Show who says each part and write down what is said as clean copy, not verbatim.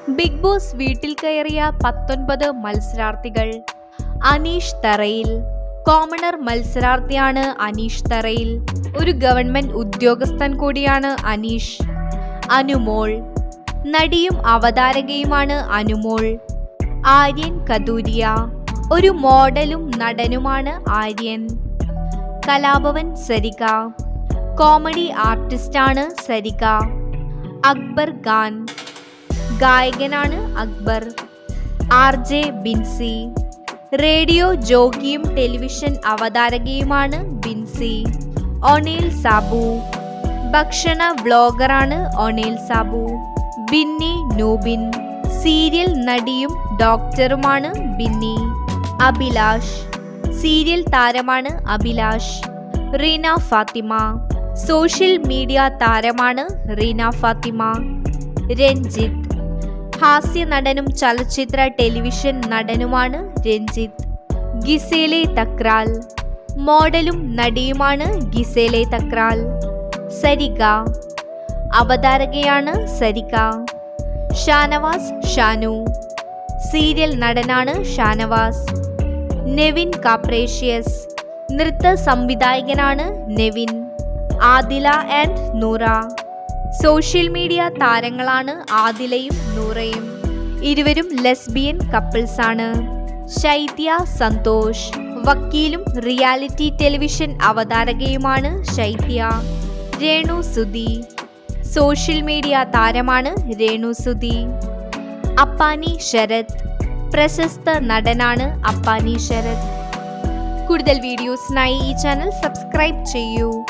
Speaker 1: Big boss വീട്ടിൽ കയറിയ 19 മത്സരാർത്ഥികൾ. അനീഷ് തറയിൽ. കോമണർ മത്സരാർത്ഥിയാണ് അനീഷ് തറയിൽ. ഒരു ഗവൺമെന്റ് ഉദ്യോഗസ്ഥൻ കൂടിയാണ് അനീഷ്. അനുമോൾ. നടിയും അവതാരകയുമാണ് അനുമോൾ. ആര്യൻ കദൂരിയ. ഒരു മോഡലും നടനുമാണ് ആര്യൻ. കലാഭവൻ സരിക. കോമഡി ആർട്ടിസ്റ്റാണ് സരിക. അക്ബർ ഖാൻ. ഗായകനാണ് അക്ബർ. RJ ബിൻസി. റേഡിയോ ജോക്കിയും ടെലിവിഷൻ അവതാരകയുമാണ് ബിൻസി. ഒനേൽ സാബു. ഭക്ഷണ വ്ളോഗറാണ് ഒനേൽ സാബു. ബിന്നി നൂബിൻ. സീരിയൽ നടിയും ഡോക്ടറുമാണ് ബിന്നി. അഭിലാഷ്. സീരിയൽ താരമാണ് അഭിലാഷ്. റീന ഫാത്തിമ. സോഷ്യൽ മീഡിയ താരമാണ് റീന ഫാത്തിമ. രഞ്ജിത്ത്. ഹാസ്യ നടനും ചലച്ചിത്ര ടെലിവിഷൻ നടനുമാണ് രഞ്ജിത്ത്. ഗിസേലെ തക്രാൽ. മോഡലും നടിയുമാണ് ഗിസേലെ തക്രാൽ. സരിക. അവതാരകയാണ് സരിക. ഷാനവാസ് ഷാനു. സീരിയൽ നടനാണ് ഷാനവാസ്. നെവിൻ കാപ്രേഷ്യസ്. നൃത്ത സംവിധായകനാണ് നെവിൻ. ആദില ആൻഡ് നൂറ. സോഷ്യൽ മീഡിയ താരങ്ങളാണ് ആദിലയും നൂറയും. ഇരുവരും ലെസ്ബിയൻ കപ്പിൾസാണ്. ശൈത്യ സന്തോഷ്. വക്കീലും റിയാലിറ്റി ടെലിവിഷൻ അവതാരകയുമാണ് ശൈത്യ. രേണു സുധി. സോഷ്യൽ മീഡിയ താരമാണ് രേണു സുധി. അപ്പാനി ശരത്. പ്രശസ്ത നടനാണ് അപ്പാനി ശരത്. കൂടുതൽ വീഡിയോസിനായി ഈ ചാനൽ സബ്സ്ക്രൈബ് ചെയ്യൂ.